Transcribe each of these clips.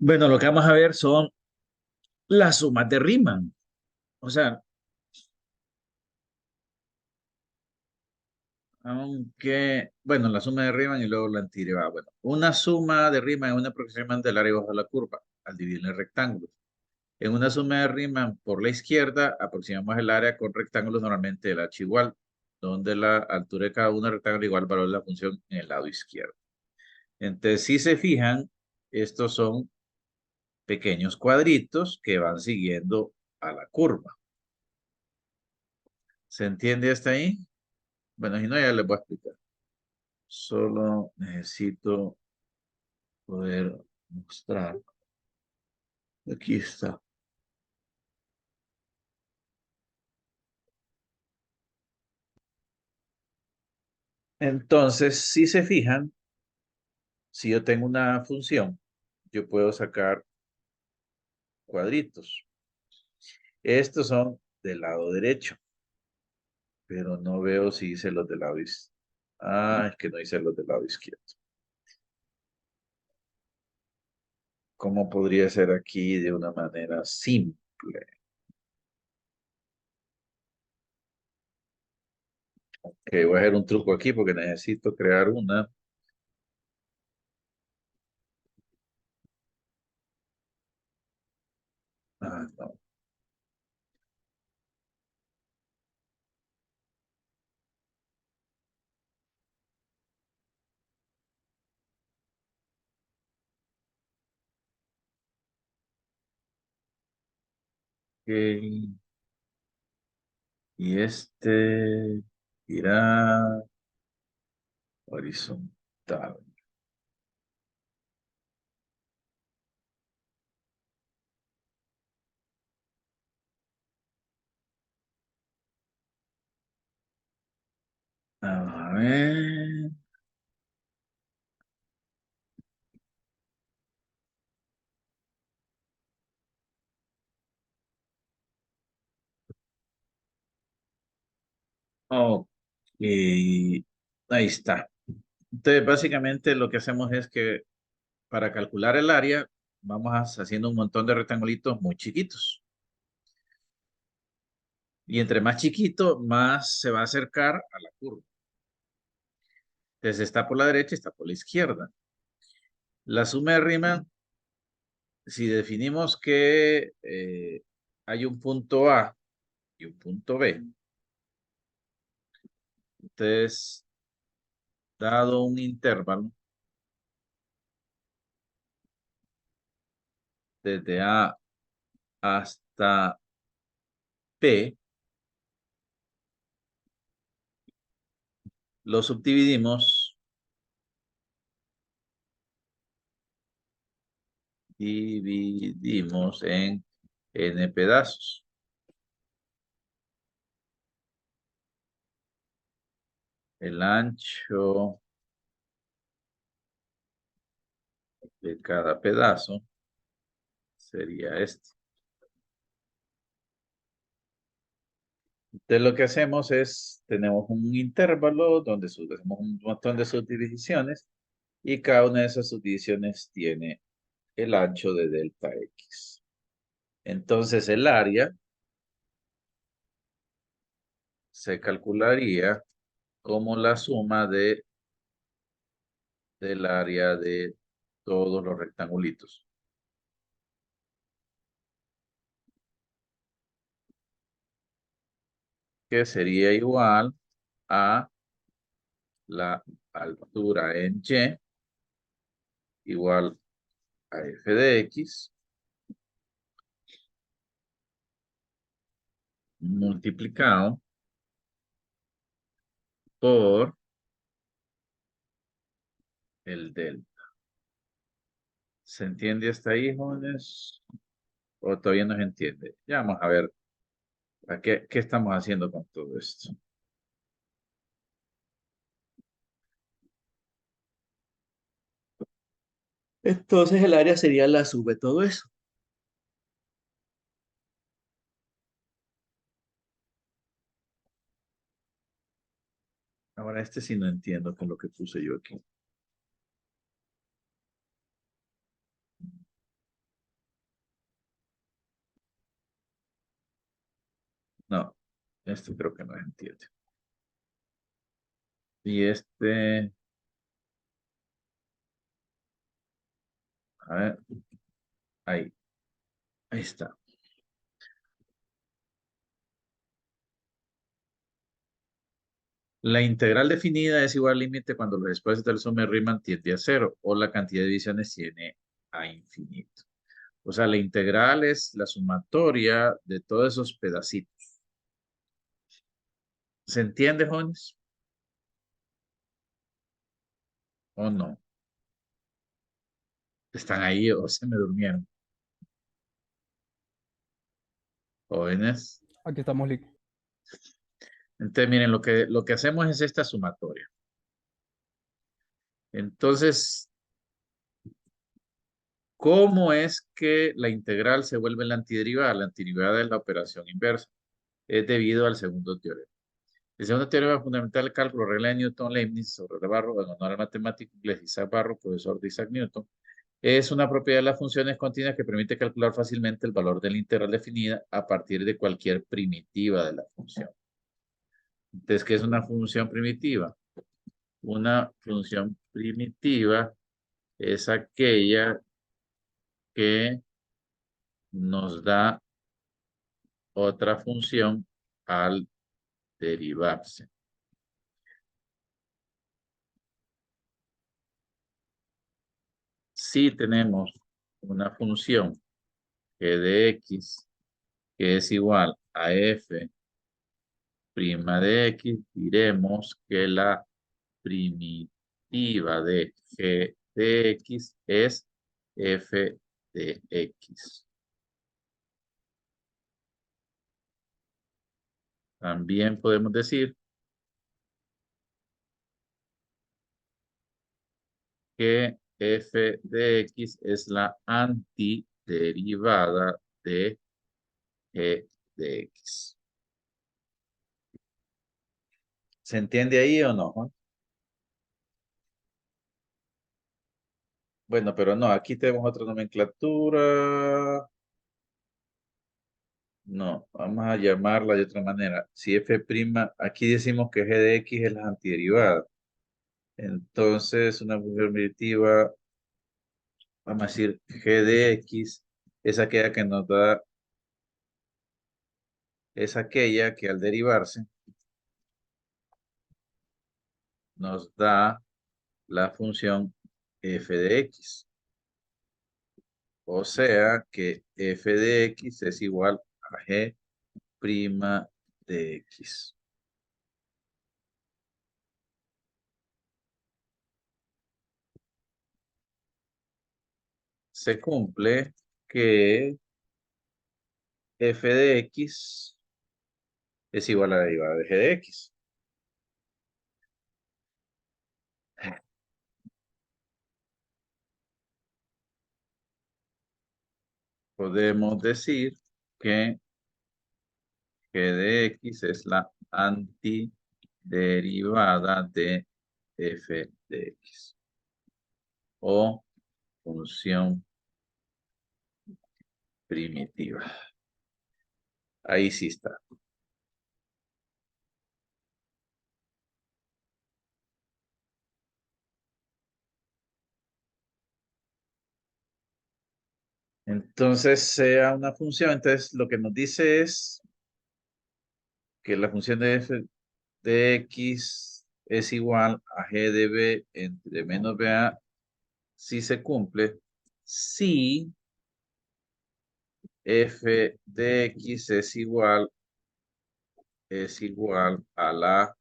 Bueno, lo que vamos a ver son las sumas de Riemann. O sea, aunque, bueno, la suma de Riemann y luego la antirrivada. Bueno, una suma de Riemann es una aproximación del área bajo la curva al dividir el rectángulo. En una suma de Riemann por la izquierda, aproximamos el área con rectángulos normalmente del h igual, donde la altura de cada uno rectángulo igual al valor de la función en el lado izquierdo. Entonces, si se fijan, estos son pequeños cuadritos que van siguiendo a la curva. ¿Se entiende hasta ahí? Bueno, si no, ya les voy a explicar. Solo necesito poder mostrar. Aquí está. Entonces, si se fijan, si yo tengo una función, yo puedo sacar cuadritos. Estos son del lado derecho, pero no veo si hice los del lado izquierdo. Ah, es que no hice los del lado izquierdo. ¿Cómo podría ser aquí de una manera simple? Ok, voy a hacer un truco aquí porque necesito crear una. Ah, no. Ok, y este irá horizontal. A ver. Ok, ahí está. Entonces, básicamente lo que hacemos es que para calcular el área, vamos haciendo un montón de rectangulitos muy chiquitos. Y entre más chiquito, más se va a acercar a la curva. Entonces, está por la derecha, está por la izquierda. La suma de Riemann, si definimos que hay un punto A y un punto B, entonces, dado un intervalo desde A hasta P, lo subdividimos, dividimos en n pedazos. El ancho de cada pedazo sería este. Entonces lo que hacemos es, tenemos un intervalo donde hacemos un montón de subdivisiones y cada una de esas subdivisiones tiene el ancho de delta X. Entonces el área se calcularía como la suma del área de todos los rectangulitos, que sería igual a la altura en Y igual a f de x multiplicado por el delta. ¿Se entiende hasta ahí, jóvenes? ¿O todavía no se entiende? Ya vamos a ver qué estamos haciendo con todo esto. Entonces el área sería la suma de todo eso. Ahora este sí no entiendo con lo que puse yo aquí. No, este creo que no entiende. Y este, a ver, ahí, ahí está. La integral definida es igual al límite cuando los espacios de la suma de Riemann tiende a cero o la cantidad de divisiones tiene a infinito. O sea, la integral es la sumatoria de todos esos pedacitos. ¿Se entiende, jóvenes? ¿O no? ¿Están ahí o se me durmieron? Jóvenes. Aquí estamos, Lick. Entonces, miren, lo que hacemos es esta sumatoria. Entonces, ¿cómo es que la integral se vuelve la antiderivada? La antiderivada es la operación inversa. Es debido al segundo teorema. El segundo teorema fundamental del cálculo, regla de Newton-Leibniz sobre el barro, en honor al matemático inglés Isaac Barrow, profesor de Isaac Newton, es una propiedad de las funciones continuas que permite calcular fácilmente el valor de la integral definida a partir de cualquier primitiva de la función. Entonces, ¿qué es una función primitiva? Una función primitiva es aquella que nos da otra función al derivarse. Si tenemos una función g de x que es igual a f' de x, diremos que la primitiva de g de x es f de x. También podemos decir que f de x es la antiderivada de g de x. ¿Se entiende ahí o no, Juan? Bueno, pero no, aquí tenemos otra nomenclatura. No, vamos a llamarla de otra manera. Si f', aquí decimos que g de x es la antiderivada. Entonces, una función primitiva, vamos a decir g de x, es aquella que nos da, es aquella que al derivarse nos da la función f de x. O sea que f de x es igual a g' de x. Se cumple que f de x es igual a la derivada de g de x. Podemos decir que g de x es la antiderivada de f de x o función primitiva. Ahí sí está. Entonces, sea una función, entonces lo que nos dice es que la función de f de x es igual a g de b entre menos ba si se cumple, si f de x es igual a la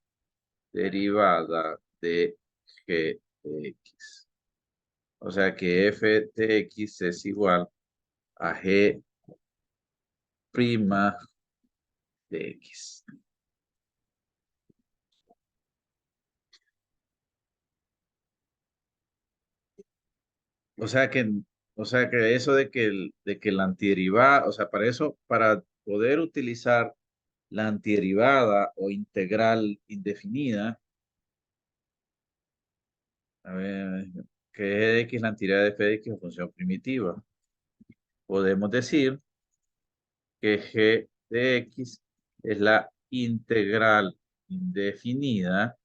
derivada de g de x. O sea que f de x es igual a g' de x. O sea que, o sea que eso de que la antiderivada, o sea, para eso, para poder utilizar la antiderivada o integral indefinida, a ver, que g de x, la antiderivada de f de x es función primitiva. Podemos decir que g de x es la integral indefinida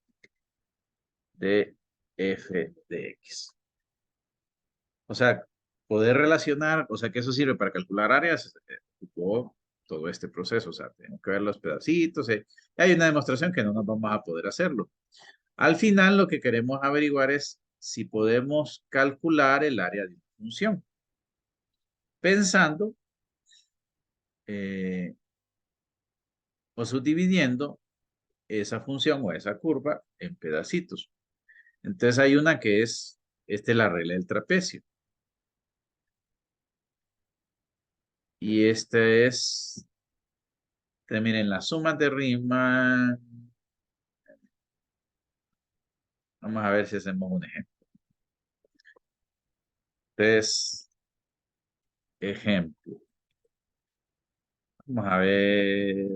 de f de x. O sea, poder relacionar, o sea, que eso sirve para calcular áreas, ocupó todo este proceso. O sea, tenemos que ver los pedacitos. Hay una demostración que no nos vamos a poder hacerlo. Al final, lo que queremos averiguar es si podemos calcular el área de una función, pensando eh, o subdividiendo esa función o esa curva en pedacitos. Entonces hay una que es, esta es la regla del trapecio. Y este es, miren, las sumas de Riemann. Vamos a ver si hacemos un ejemplo. Entonces, ejemplo. Vamos a ver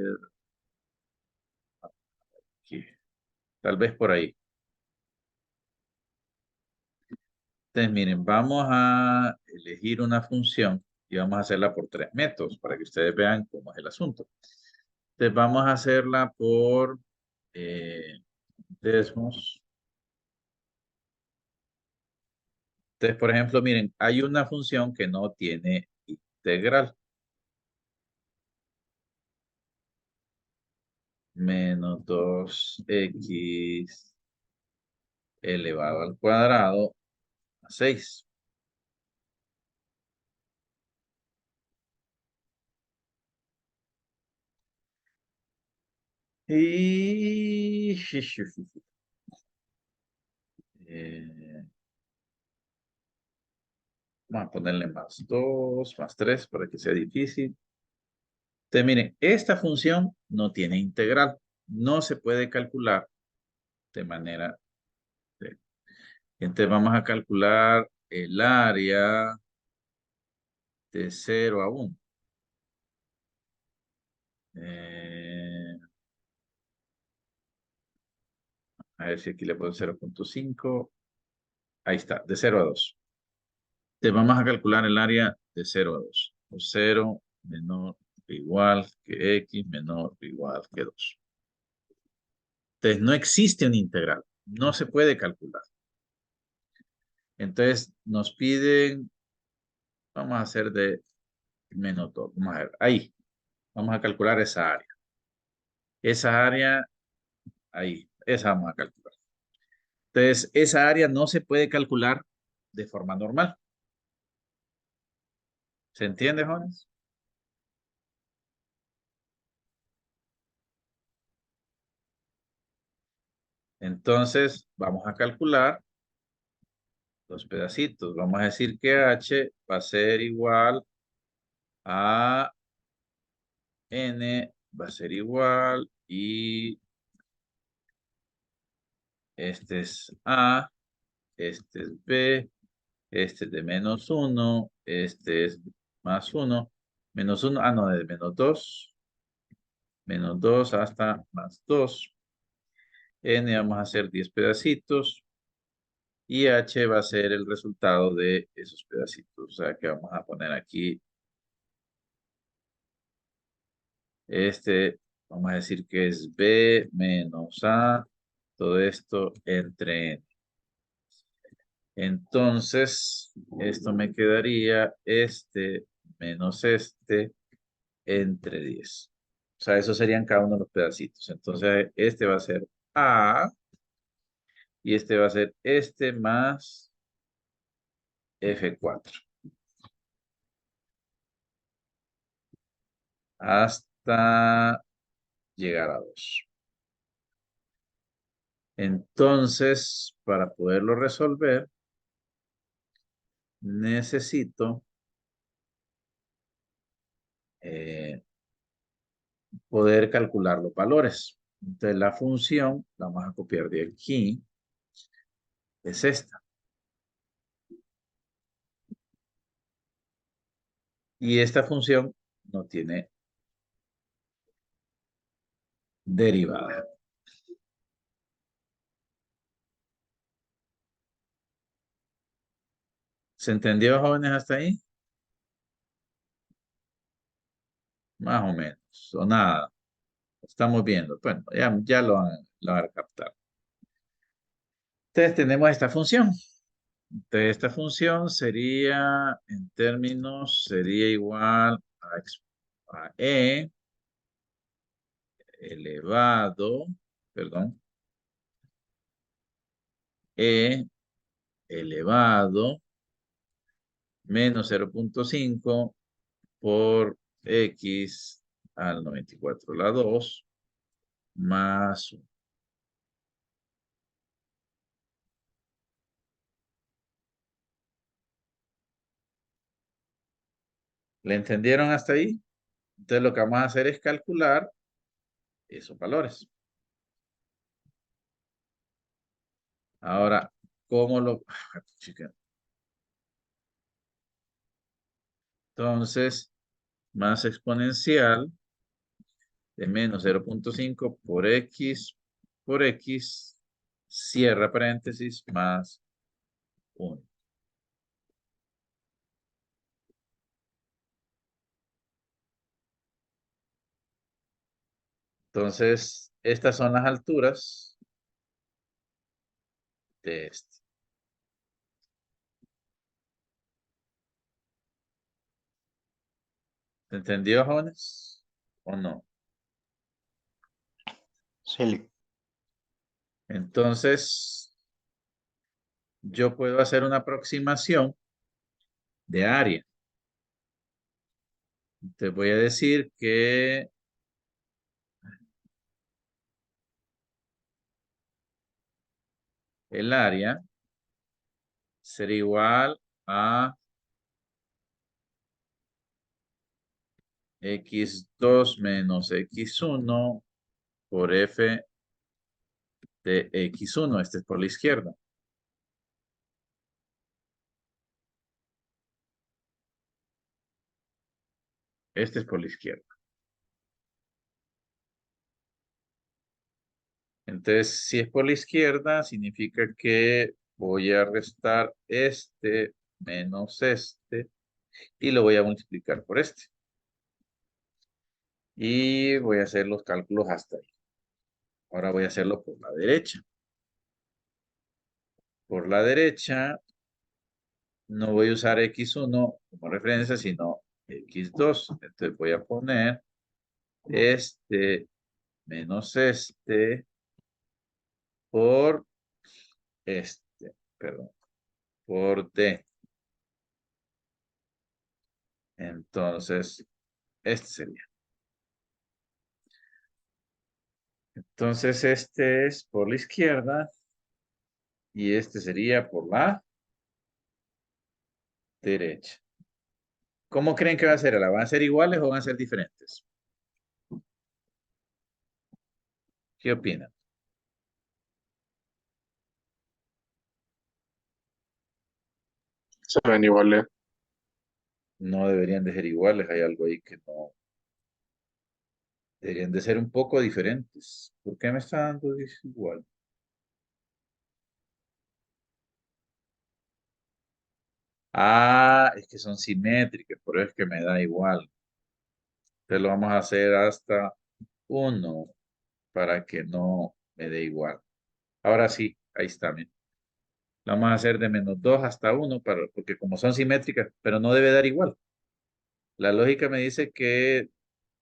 aquí. Tal vez por ahí. Entonces, miren, vamos a elegir una función y vamos a hacerla por 3 métodos para que ustedes vean cómo es el asunto. Entonces, vamos a hacerla por desmos. Entonces, por ejemplo, miren, hay una función que no tiene integral. Menos 2x elevado al cuadrado a 6. Y eh, vamos a ponerle más 2, más 3 para que sea difícil. Entonces, miren, esta función no tiene integral. No se puede calcular de manera... Entonces, vamos a calcular el área de 0 a 1. Eh, a ver si aquí le pongo 0,5. Ahí está, de 0 a 2. Entonces, vamos a calcular el área de 0 a 2. O 0 menor o igual que x menor o igual que 2. Entonces, no existe un integral. No se puede calcular. Entonces, nos piden, vamos a hacer de menos 2. Vamos a ver, ahí. Vamos a calcular esa área. Esa área, ahí. Esa vamos a calcular. Entonces, esa área no se puede calcular de forma normal. ¿Se entiende, jóvenes? Entonces, vamos a calcular los pedacitos. Vamos a decir que h va a ser igual a n, va a ser igual, y este es a, este es b, este es de -1, este es +1, -1, no, de -2 hasta +2. N vamos a hacer 10 pedacitos y h va a ser el resultado de esos pedacitos. O sea que vamos a poner aquí vamos a decir que es b menos a, todo esto entre n. Entonces, esto me quedaría menos entre 10. O sea, esos serían cada uno de los pedacitos. Entonces, este va a ser A y este va a ser más F4. Hasta llegar a 2. Entonces, para poderlo resolver, necesito eh, poder calcular los valores. Entonces, la función, la vamos a copiar de aquí, es esta. Y esta función no tiene derivada. ¿Se entendió, jóvenes, hasta ahí? Más o menos, o nada. Estamos viendo. Bueno, ya lo van a captar. Entonces tenemos esta función. Entonces esta función sería, en términos, sería igual a e elevado, perdón, e elevado menos 0.5 por x al 94 la 2 más 1. ¿Le entendieron hasta ahí? Entonces lo que vamos a hacer es calcular esos valores. Ahora, ¿cómo lo...? Chica. Entonces, más exponencial de menos 0.5 por x, cierra paréntesis, más 1. Entonces, estas son las alturas de este. ¿Se entendió, jóvenes? ¿O no? Sí. Entonces, yo puedo hacer una aproximación de área. Te voy a decir que el área será igual a x2 menos x1 por f de x1. Este es por la izquierda. Este es por la izquierda. Entonces, si es por la izquierda, significa que voy a restar este menos este y lo voy a multiplicar por este. Y voy a hacer los cálculos hasta ahí. Ahora voy a hacerlo por la derecha. Por la derecha, no voy a usar x1 como referencia, sino x2. Entonces voy a poner este menos este por este, perdón, por d. Entonces, este sería. Entonces, este es por la izquierda y este sería por la derecha. ¿Cómo creen que va a ser? ¿La van a ser iguales o van a ser diferentes? ¿Qué opinan? Se ven iguales. No deberían de ser iguales, hay algo ahí que no. Deberían de ser un poco diferentes. ¿Por qué me está dando desigual? Ah, es que son simétricas, por eso es que me da igual. Entonces lo vamos a hacer hasta 1 para que no me dé igual. Ahora sí, ahí está. Bien. Lo vamos a hacer de menos 2 hasta 1 porque como son simétricas, pero no debe dar igual. La lógica me dice que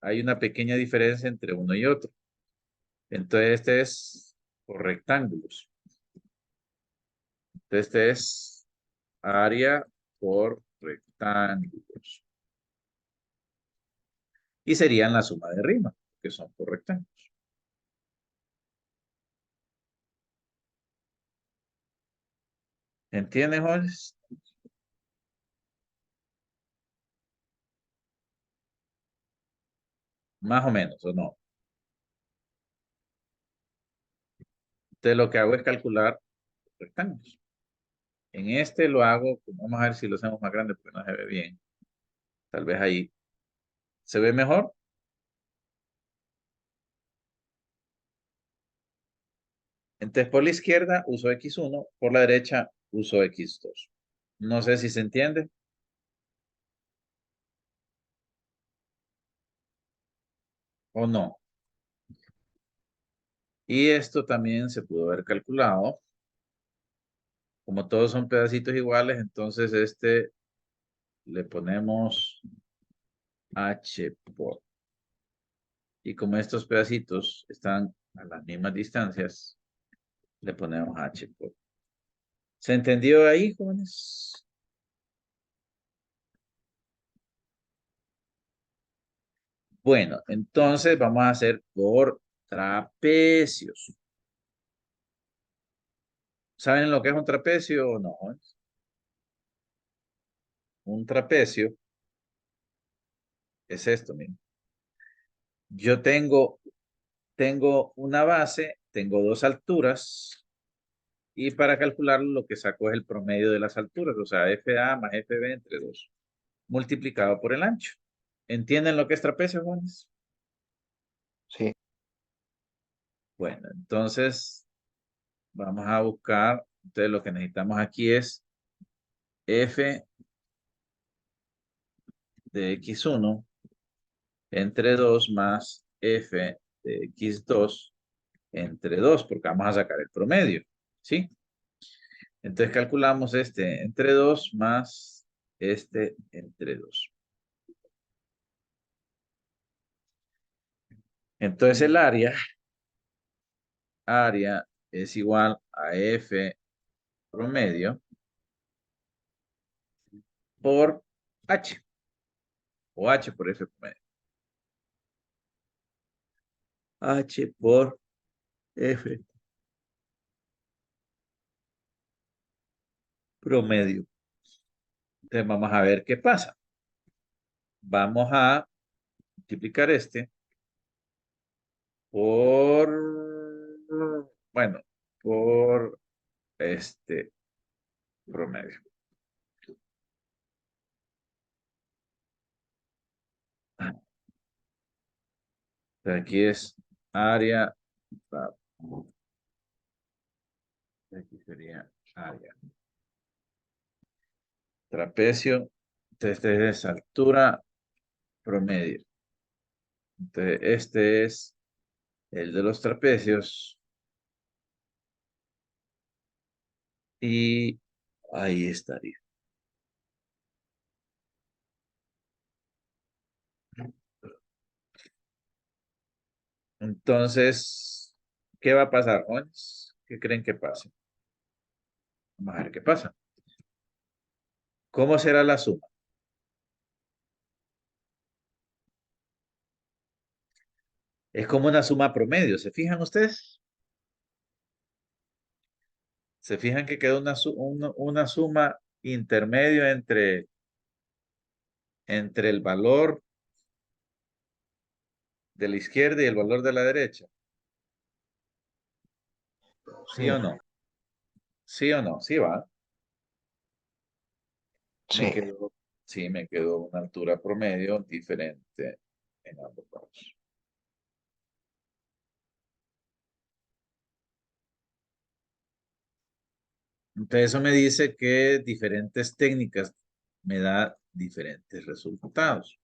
hay una pequeña diferencia entre uno y otro. Entonces este es por rectángulos. Entonces este es área por rectángulos. Y serían la suma de rima, que son por rectángulos. ¿Entiendes, jóvenes? Más o menos, ¿o no? Entonces lo que hago es calcular rectángulos. En este lo hago, vamos a ver si lo hacemos más grande porque no se ve bien. Tal vez ahí. ¿Se ve mejor? Entonces por la izquierda uso x1, por la derecha uso x2. No sé si se entiende o no. Y esto también se pudo haber calculado. Como todos son pedacitos iguales, entonces este le ponemos h por. Y como estos pedacitos están a las mismas distancias, le ponemos h por. ¿Se entendió ahí, jóvenes? Bueno, entonces vamos a hacer por trapecios. ¿Saben lo que es un trapecio o no, jóvenes? Un trapecio es esto, miren. Yo tengo una base, tengo dos alturas, y para calcularlo lo que saco es el promedio de las alturas, o sea, FA más FB entre 2, multiplicado por el ancho. ¿Entienden lo que es trapecio, jóvenes? Sí. Bueno, entonces vamos a buscar, entonces lo que necesitamos aquí es F de X1 entre 2 más F de X2 entre 2, porque vamos a sacar el promedio, ¿sí? Entonces calculamos este entre 2 más este entre 2. Entonces el área es igual a F promedio por H, o H por F promedio. H por F promedio. Entonces vamos a ver qué pasa. Vamos a multiplicar este por, bueno, por este promedio. Entonces aquí es área, aquí sería área. Trapecio, entonces este es altura promedio. Entonces este es el de los trapecios. Y ahí estaría. Entonces, ¿qué va a pasar, jóvenes? ¿Qué creen que pase? Vamos a ver qué pasa. ¿Cómo será la suma? Es como una suma promedio, ¿se fijan ustedes? ¿Se fijan que queda una suma intermedio entre el valor de la izquierda y el valor de la derecha? ¿Sí Sí, o no? ¿Sí o no? Sí va. Me sí. quedó, sí, me quedó una altura promedio diferente en ambos lados. Entonces eso me dice que diferentes técnicas me da diferentes resultados.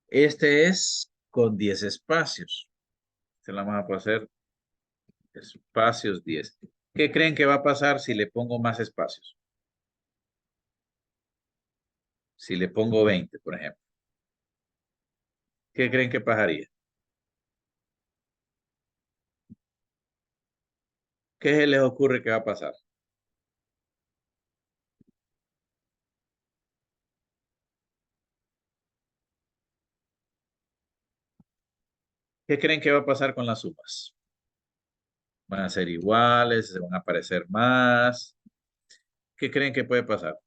Este es con 10 espacios. Se la vamos a hacer espacios 10. ¿Qué creen que va a pasar si le pongo más espacios? Si le pongo 20, por ejemplo. ¿Qué creen que pasaría? ¿Qué se les ocurre que va a pasar? ¿Qué creen que va a pasar con las sumas? ¿Van a ser iguales? ¿Se van a parecer más? ¿Qué creen que puede pasar?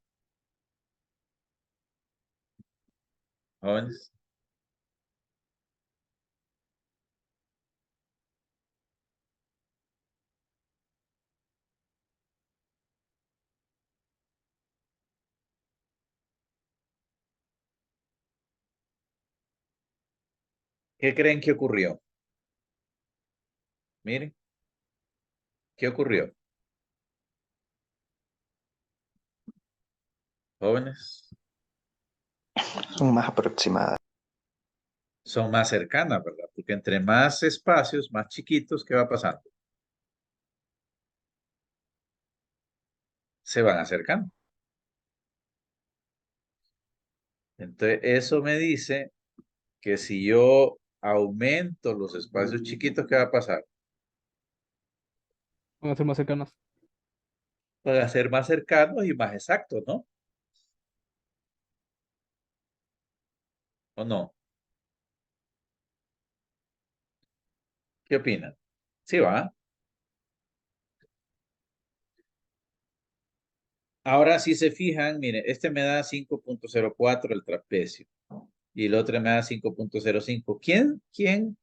Jóvenes. ¿Qué creen que ocurrió? Miren, ¿qué ocurrió? Jóvenes. Son más aproximadas. son más cercanas, ¿verdad? Porque entre más espacios, más chiquitos, ¿qué va pasando? Se van acercando. Entonces, eso me dice que si yo aumento los espacios chiquitos, ¿qué va a pasar? Van a ser más cercanas. Van a ser más cercanos y más exactos, ¿no? ¿O no? ¿Qué opinan? Sí, va. Ahora, si se fijan, mire, este me da 5,04 el trapecio y el otro me da 5,05.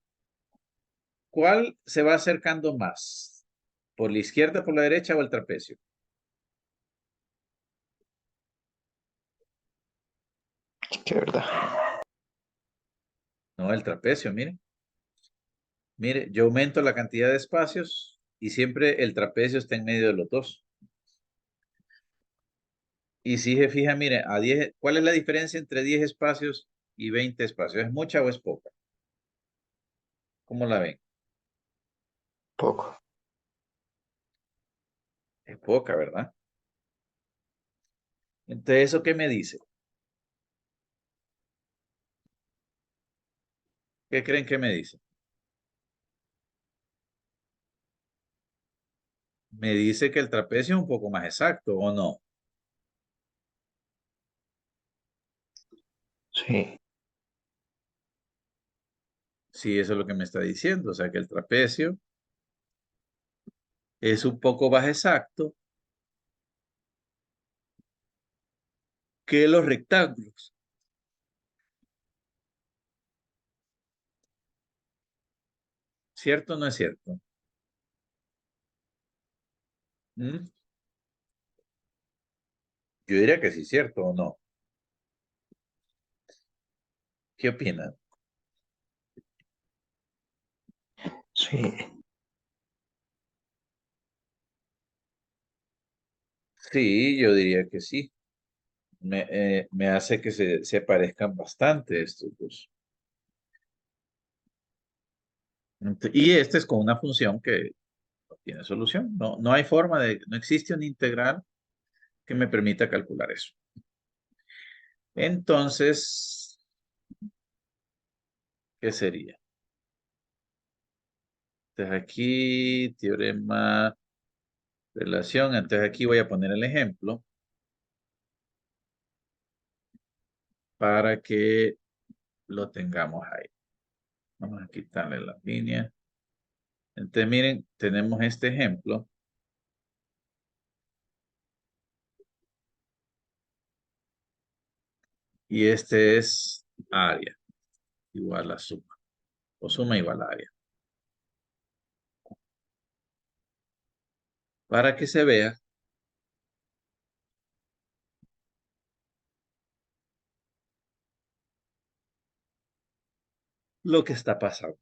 ¿Cuál se va acercando más? ¿Por la izquierda, por la derecha o el trapecio? Qué verdad. No, el trapecio, mire. Mire, yo aumento la cantidad de espacios y siempre el trapecio está en medio de los dos. Y si se fija, mire, a 10, ¿cuál es la diferencia entre 10 espacios y 20 espacios? ¿Es mucha o es poca? ¿Cómo la ven? Poco. Es poca, ¿verdad? Entonces, ¿eso qué me dice? ¿Qué creen que me dice? Me dice que el trapecio es un poco más exacto, ¿o no? Sí, Sí, eso es lo que me está diciendo. O sea, que el trapecio es un poco más exacto que los rectángulos. ¿Cierto o no es cierto? ¿Mm? Yo diría que sí, ¿cierto o no? ¿Qué opinan? sí, Sí, yo diría que sí. Me hace que se parezcan bastante estos dos. Y este es con una función que no tiene solución. No, no hay forma no existe un integral que me permita calcular eso. Entonces, ¿qué sería? Entonces aquí, teorema, relación. Entonces aquí voy a poner el ejemplo para que lo tengamos ahí. Vamos a quitarle la línea. Entonces, miren, tenemos este ejemplo. Y este es área igual a suma. O suma igual a área. Para que se vea lo que está pasando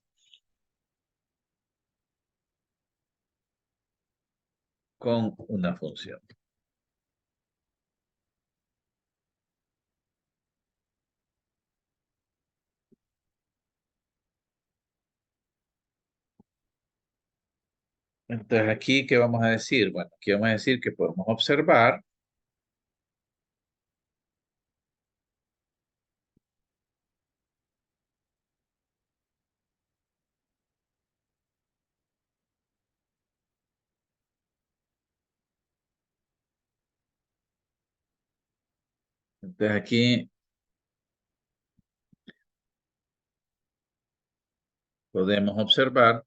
con una función. Entonces aquí, ¿qué vamos a decir? Bueno, aquí vamos a decir que podemos observar. Entonces aquí podemos observar,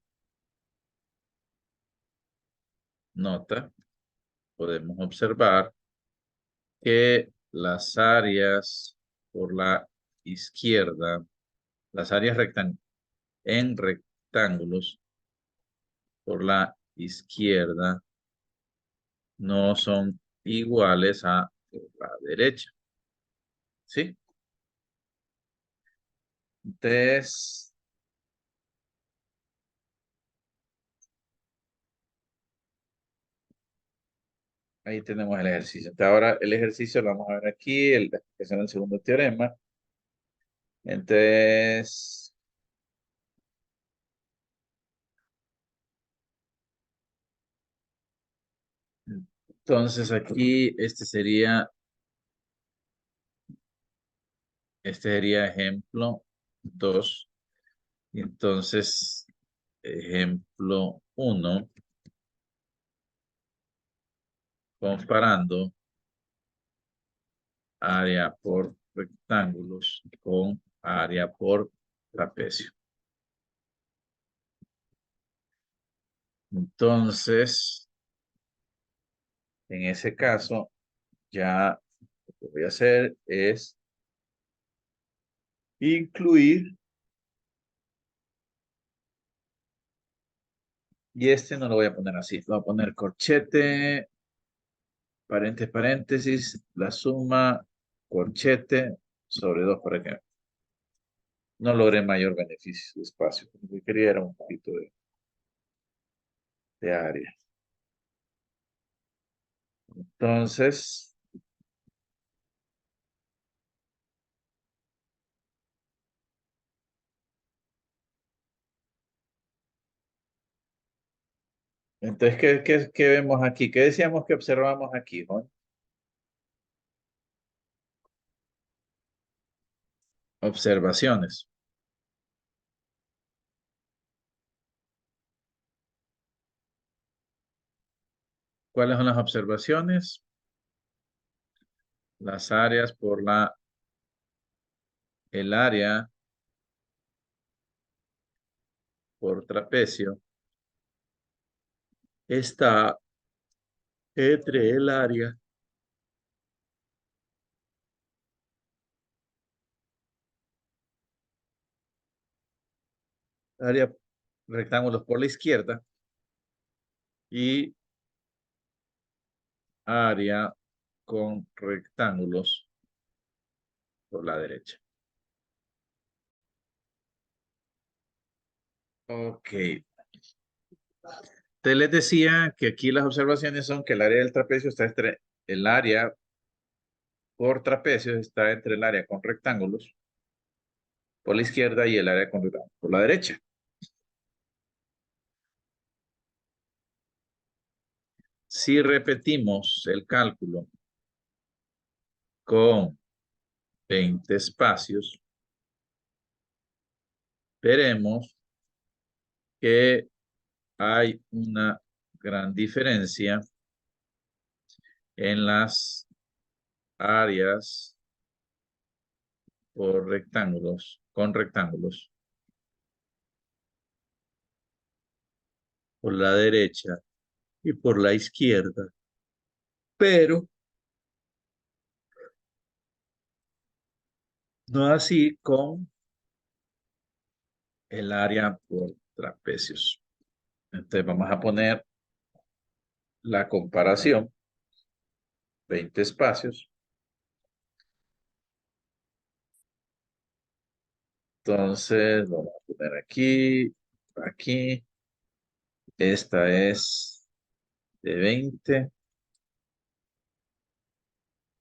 nota, podemos observar que las áreas por la izquierda, las áreas en rectángulos por la izquierda no son iguales a la derecha. ¿Sí? Entonces, ahí tenemos el ejercicio. Entonces, ahora el ejercicio lo vamos a ver aquí, la explicación del segundo teorema. Entonces, Entonces aquí este sería ejemplo 2. Y entonces, ejemplo 1, comparando área por rectángulos con área por trapecio. Entonces, en ese caso, ya lo que voy a hacer es incluir, y este no lo voy a poner así, lo voy a poner corchete, paréntesis, la suma, corchete, sobre 2 para que no logré mayor beneficio de espacio. Lo que quería era un poquito de área. Entonces, ¿qué vemos aquí? ¿Qué decíamos que observamos aquí, Juan? Observaciones. ¿Cuáles son las observaciones? Las áreas por el área por trapecio está entre el área rectángulos por la izquierda y área con rectángulos por la derecha. Ok. Te les decía que aquí las observaciones son que el área del trapecio está entre el área por trapecio está entre el área con rectángulos por la izquierda y el área con rectángulos por la derecha. Si repetimos el cálculo con 20 espacios, veremos que hay una gran diferencia en las áreas por rectángulos, con rectángulos por la derecha y por la izquierda, pero no así con el área por trapecios. Entonces vamos a poner la comparación, 20 espacios. Entonces vamos a poner aquí, aquí. Esta es de 20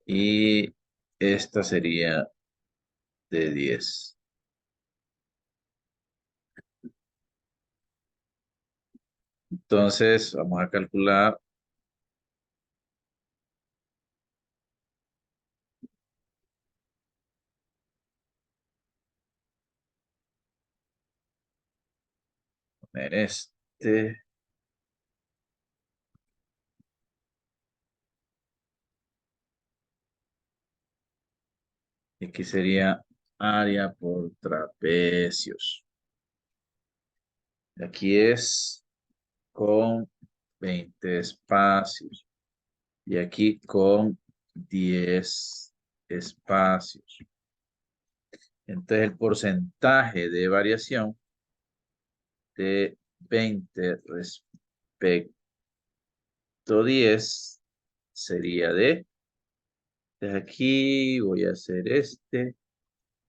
y esta sería de 10. Entonces vamos a calcular poner este. Y aquí sería área por trapecios. Aquí es con 20 espacios. Y aquí con 10 espacios. Entonces el porcentaje de variación de 20 respecto a 10 sería de aquí voy a hacer este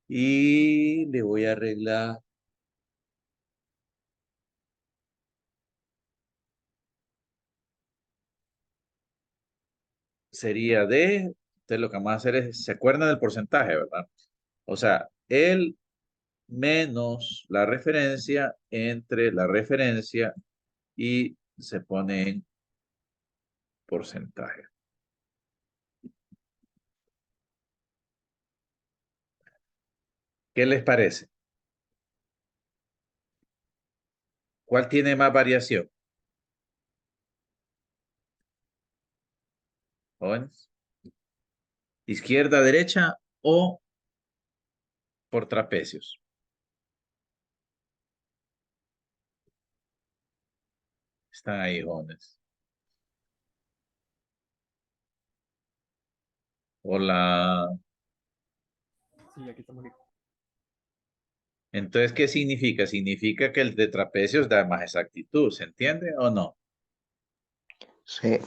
y le voy a arreglar sería entonces lo que vamos a hacer es, ¿se acuerdan del porcentaje, verdad? O sea, el menos la referencia entre la referencia y se pone en porcentaje. ¿Qué les parece? ¿Cuál tiene más variación? Jóvenes. ¿Izquierda, derecha o por trapecios? Están ahí, jóvenes. Hola. Sí, aquí estamos listos. Entonces, ¿qué significa? Significa que el de trapecios da más exactitud, ¿se entiende o no? Sí,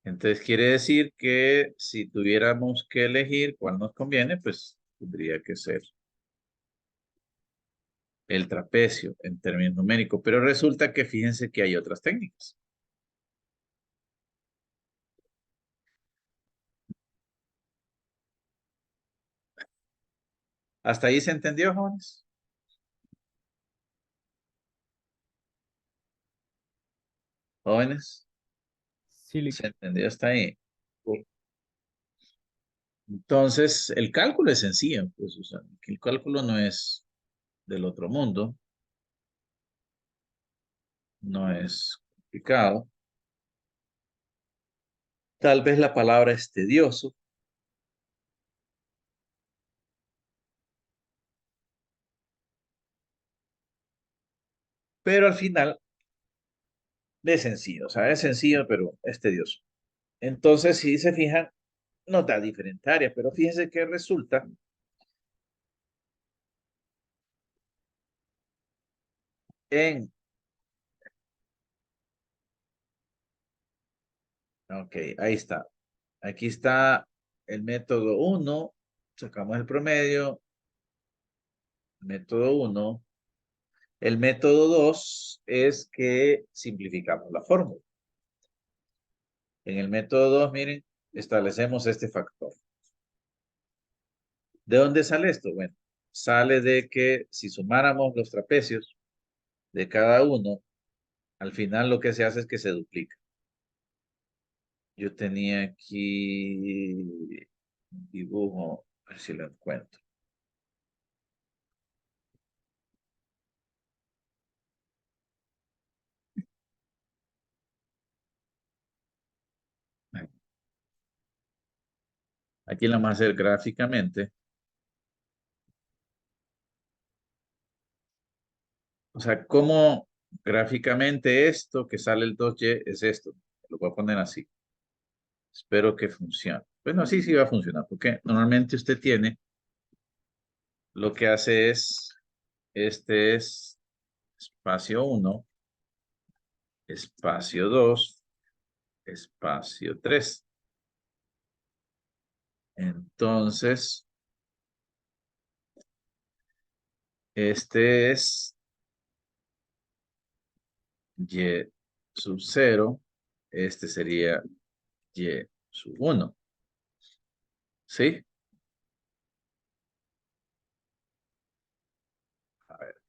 Entonces, quiere decir que si tuviéramos que elegir cuál nos conviene, pues tendría que ser el trapecio en términos numéricos. Pero resulta que fíjense que hay otras técnicas. ¿Hasta ahí se entendió, jóvenes? Jóvenes, Sí, ¿se entendió hasta ahí? Entonces, el cálculo es sencillo, pues, o sea, que el cálculo no es del otro mundo, no es complicado. Tal vez la palabra es tedioso, pero al final es sencillo, o sea, es sencillo, pero es tedioso. Entonces, si se fijan, nos da diferentes áreas, pero fíjense que resulta en, ok, ahí está. Aquí está el método uno, sacamos el promedio, método uno. El método 2 es que simplificamos la fórmula. En el método 2, miren, establecemos este factor. ¿De dónde sale esto? Bueno, sale de que si sumáramos los trapecios de cada uno, al final lo que se hace es que se duplica. Yo tenía aquí un dibujo, a ver si lo encuentro. Aquí lo vamos a hacer gráficamente. O sea, ¿cómo gráficamente esto que sale el 2y es esto? Lo voy a poner así. Espero que funcione. Bueno, sí, sí va a funcionar, porque normalmente usted tiene, lo que hace es, este es espacio 1, espacio 2, espacio 3. Entonces, este es y sub 0, este sería y sub 1. ¿Sí? A ver,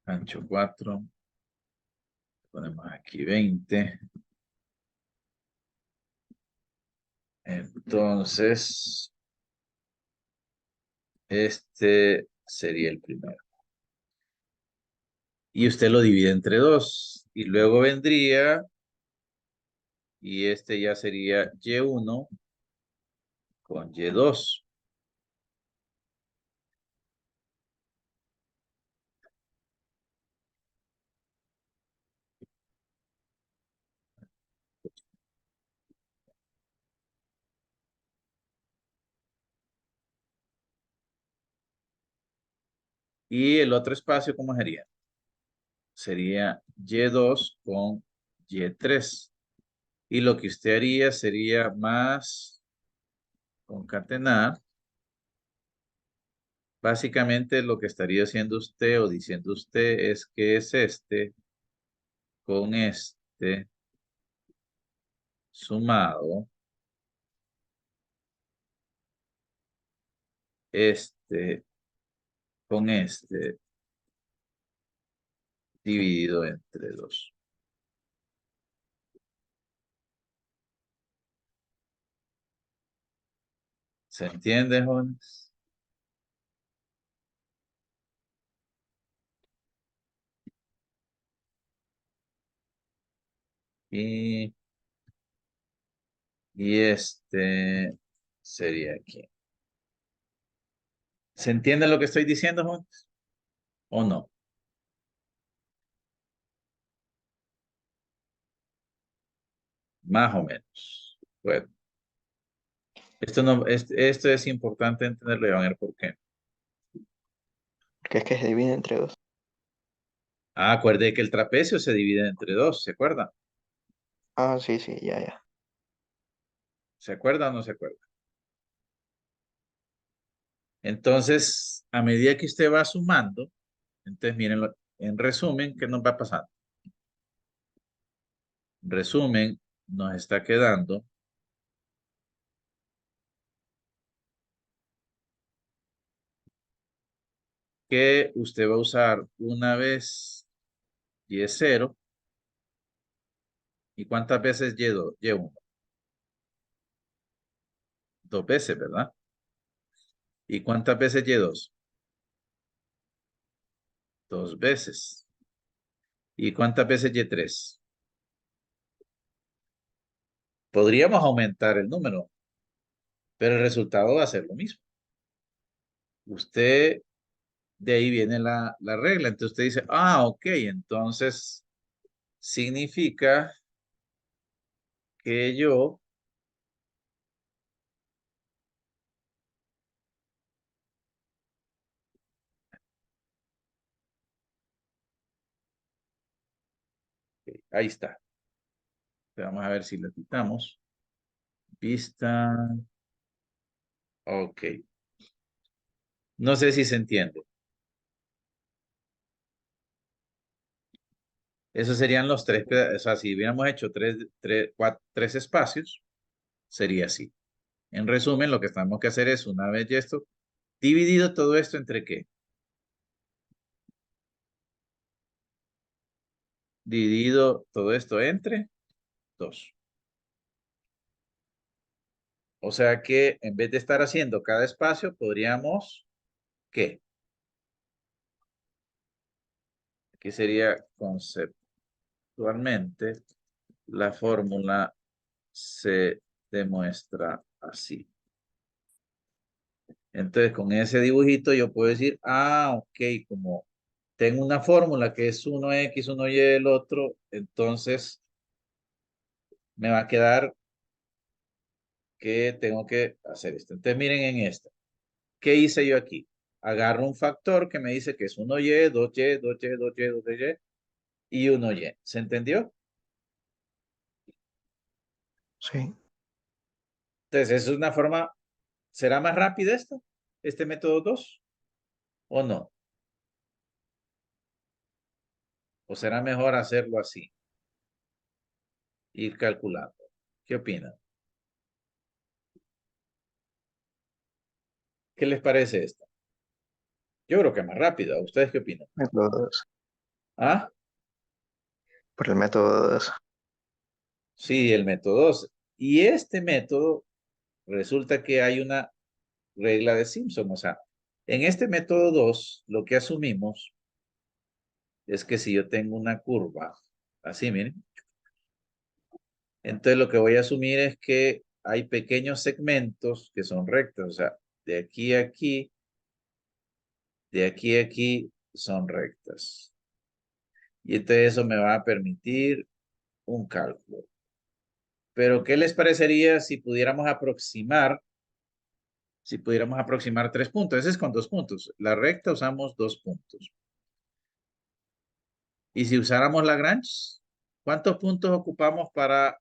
ancho 4, ponemos aquí 20. Entonces, este sería el primero. Y usted lo divide entre 2. Y luego vendría, y este ya sería y1 con y2. Y el otro espacio, ¿cómo sería? Sería y2 con y3. Y lo que usted haría sería más concatenar. Básicamente lo que estaría haciendo usted o diciendo usted es que es este con este sumado, este con este dividido entre 2. ¿Se entiende, jóvenes? Y, y este sería aquí. ¿Se entiende lo que estoy diciendo, jóvenes? ¿O no? Más o menos. Bueno, esto no, esto es importante entenderlo y van a ver por qué. Porque es que se divide entre dos. Ah, acuerde que el trapecio se divide entre dos, ¿se acuerda? Ah, sí, sí, ya, ya. ¿Se acuerda o no se acuerda? Entonces, a medida que usted va sumando, entonces miren, en resumen, ¿qué nos va pasando? Resumen, nos está quedando que usted va a usar una vez y es 0. ¿Y cuántas veces Y1? Dos veces, ¿verdad? ¿Y cuántas veces Y2? Dos veces. ¿Y cuántas veces Y3? Podríamos aumentar el número, pero el resultado va a ser lo mismo. Usted, de ahí viene la regla. Entonces usted dice, ah, ok, entonces significa que yo ahí está. Vamos a ver si lo quitamos. Vista. Ok. No sé si se entiende. Esos serían los tres, o sea, si hubiéramos hecho tres espacios, sería así. En resumen, lo que tenemos que hacer es, una vez ya esto, dividido todo esto entre ¿qué? Dividido todo esto entre 2. O sea que en vez de estar haciendo cada espacio, podríamos, ¿qué? Aquí sería conceptualmente, la fórmula se demuestra así. Entonces, con ese dibujito yo puedo decir, ah, ok, como tengo una fórmula que es 1x, 1y el otro, entonces me va a quedar que tengo que hacer esto. Entonces, miren en esta. ¿Qué hice yo aquí? Agarro un factor que me dice que es 1y, 2y, 2y, 2y, 2y y 1y. ¿Se entendió? Sí. Entonces, es una forma, ¿será más rápida esto? ¿Este método 2? ¿O no? ¿O será mejor hacerlo así? Ir calculando. ¿Qué opinan? ¿Qué les parece esto? Yo creo que es más rápido. ¿Ustedes qué opinan? Método 2. ¿Ah? Por el método 2. Sí, el método 2. Y este método resulta que hay una regla de Simpson. O sea, en este método 2, lo que asumimos es que si yo tengo una curva, así, miren, entonces lo que voy a asumir es que hay pequeños segmentos que son rectos. O sea, de aquí a aquí, de aquí a aquí son rectas. Y entonces eso me va a permitir un cálculo. Pero, ¿qué les parecería si pudiéramos aproximar? Si pudiéramos aproximar 3 puntos. Ese es con 2 puntos. La recta usamos 2 puntos. Y si usáramos Lagrange, ¿cuántos puntos ocupamos para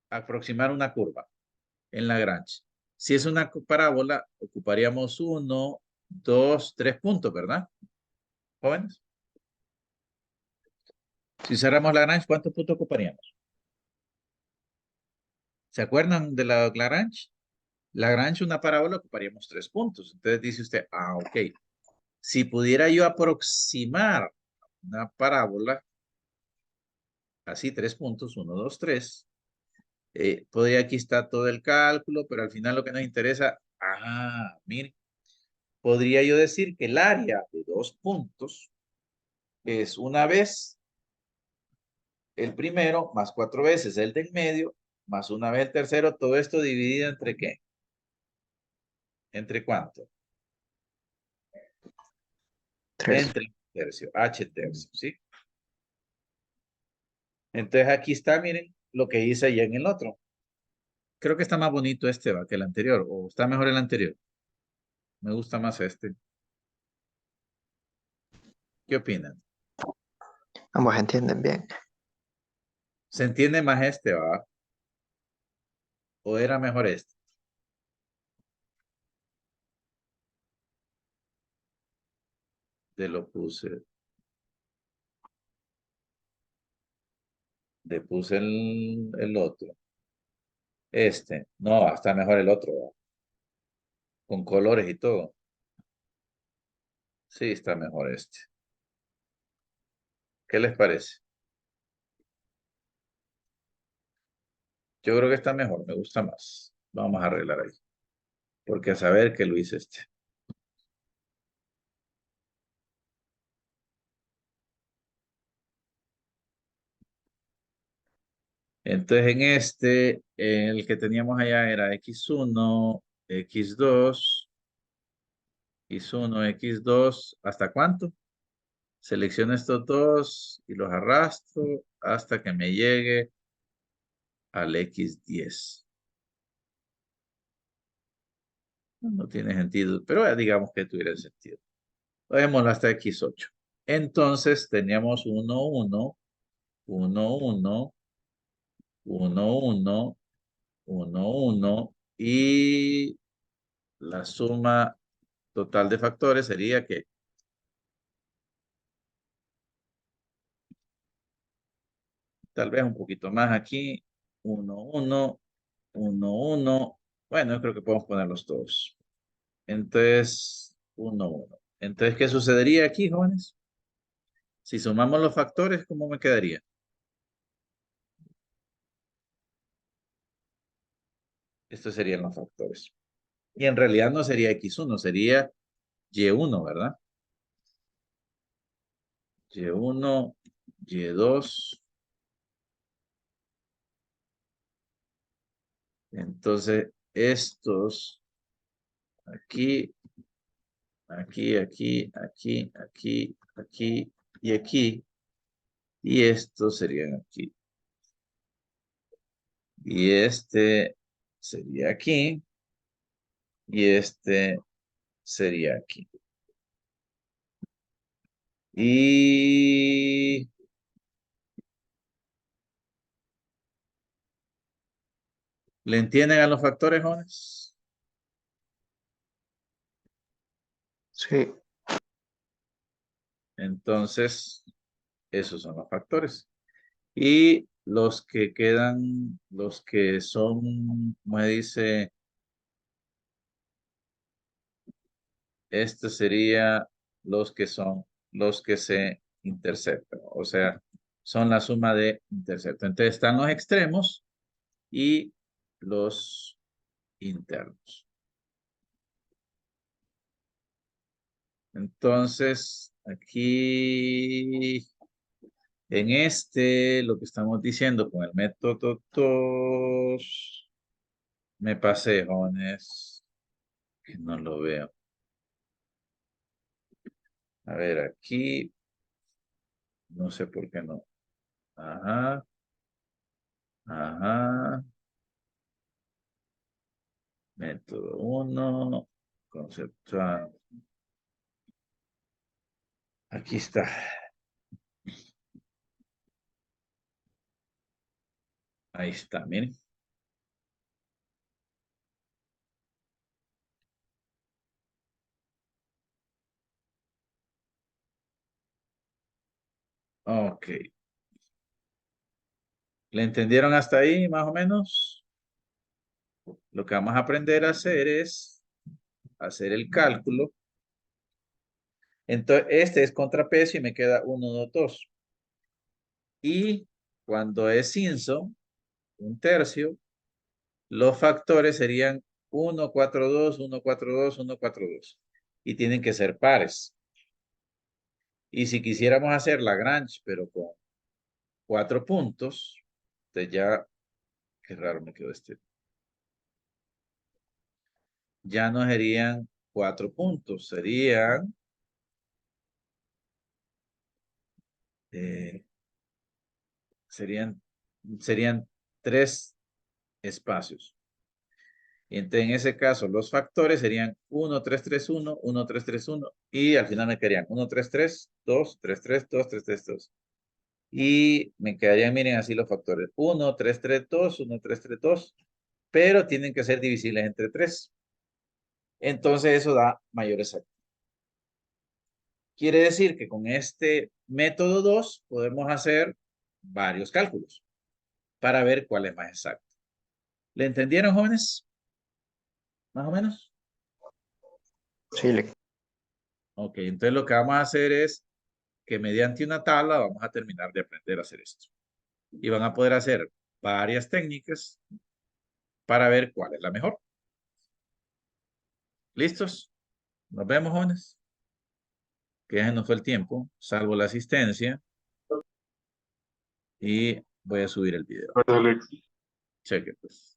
aproximar una curva en Lagrange? Si es una parábola, ocuparíamos 1, 2, 3 puntos, ¿verdad? Jóvenes. Si usáramos Lagrange, ¿cuántos puntos ocuparíamos? ¿Se acuerdan de la Lagrange? Lagrange, una parábola, ocuparíamos 3 puntos. Entonces dice usted, ah, ok. Si pudiera yo aproximar una parábola, así 3 puntos, 1, 2, 3, podría aquí está todo el cálculo, pero al final lo que nos interesa Ah, mire. Podría yo decir que el área de 2 puntos es una vez el primero, más 4 veces el del medio, más una vez el tercero. Todo esto dividido entre ¿qué? ¿Entre cuánto? 3. Entre tercio, h tercio, ¿sí? Entonces aquí está, miren, lo que hice ya en el otro. Creo que está más bonito este, va, que el anterior, o está mejor el anterior. Me gusta más este. ¿Qué opinan? Ambos entienden bien. ¿Se entiende más este, va? ¿O era mejor este? Te lo puse. Le puse el otro. Este. No, está mejor el otro, va. Con colores y todo. Sí, está mejor este. ¿Qué les parece? Yo creo que está mejor, me gusta más. Vamos a arreglar ahí. Porque a saber que lo hice este. Entonces en este, el que teníamos allá era x1, x2, x1, x2, ¿hasta cuánto? Selecciono estos dos y los arrastro hasta que me llegue al x10. No tiene sentido, pero digamos que tuviera sentido. Dejémoslo hasta x8. Entonces teníamos 1, 1, 1, 1, 1, 1, 1, 1 y la suma total de factores sería que tal vez un poquito más aquí. 1, 1, 1, 1. Bueno, yo creo que podemos ponerlos todos. Entonces, 1, 1. Entonces, ¿qué sucedería aquí, jóvenes? Si sumamos los factores, ¿cómo me quedaría? Estos serían los factores. Y en realidad no sería X1, sería Y1, ¿verdad? Y1, Y2. Entonces, estos aquí, aquí, aquí, aquí, aquí, aquí y aquí. Y estos serían aquí. Y este sería aquí. Y este sería aquí. Y ¿le entienden a los factores, jóvenes? Sí. Entonces, esos son los factores. Y los que quedan, los que son, como se dice, este sería los que son, los que se interceptan. O sea, son la suma de interceptos. Entonces están los extremos y los internos. Entonces, aquí en este, lo que estamos diciendo con el método TOS, me pasé, jóvenes, que no lo veo. A ver, aquí, no sé por qué no. Ajá, ajá. Método 1, conceptual. Aquí está. Ahí está, miren. Ok. ¿Le entendieron hasta ahí, más o menos? Lo que vamos a aprender a hacer es hacer el cálculo. Entonces, este es contrapeso y me queda 1, 2, 2. Y cuando es Simpson, un tercio, los factores serían 1, 4, 2, 1, 4, 2, 1, 4, 2. Y tienen que ser pares. Y si quisiéramos hacer Lagrange, pero con 4 puntos, entonces ya, qué raro me quedó este. Ya no serían 4 puntos, serían serían 3 espacios. Y entonces, en ese caso, los factores serían 1, 3, 3, 1, 1, 3, 3, 1. Y al final me quedarían 1, 3, 3, 2, 3, 3, 2, 3, 3, 2. Y me quedarían, miren, así los factores. 1, 3, 3, 2, 1, 3, 3, 2. Pero tienen que ser divisibles entre 3. Entonces, eso da mayor exactitud. Quiere decir que con este método 2 podemos hacer varios cálculos para ver cuál es más exacto. ¿Le entendieron, jóvenes? ¿Más o menos? Sí, Ok, entonces lo que vamos a hacer es que mediante una tabla vamos a terminar de aprender a hacer esto. Y van a poder hacer varias técnicas para ver cuál es la mejor. ¿Listos? Nos vemos, jóvenes. Que ya se nos fue el tiempo, salvo la asistencia. Y voy a subir el video. Alex. Cheque, pues.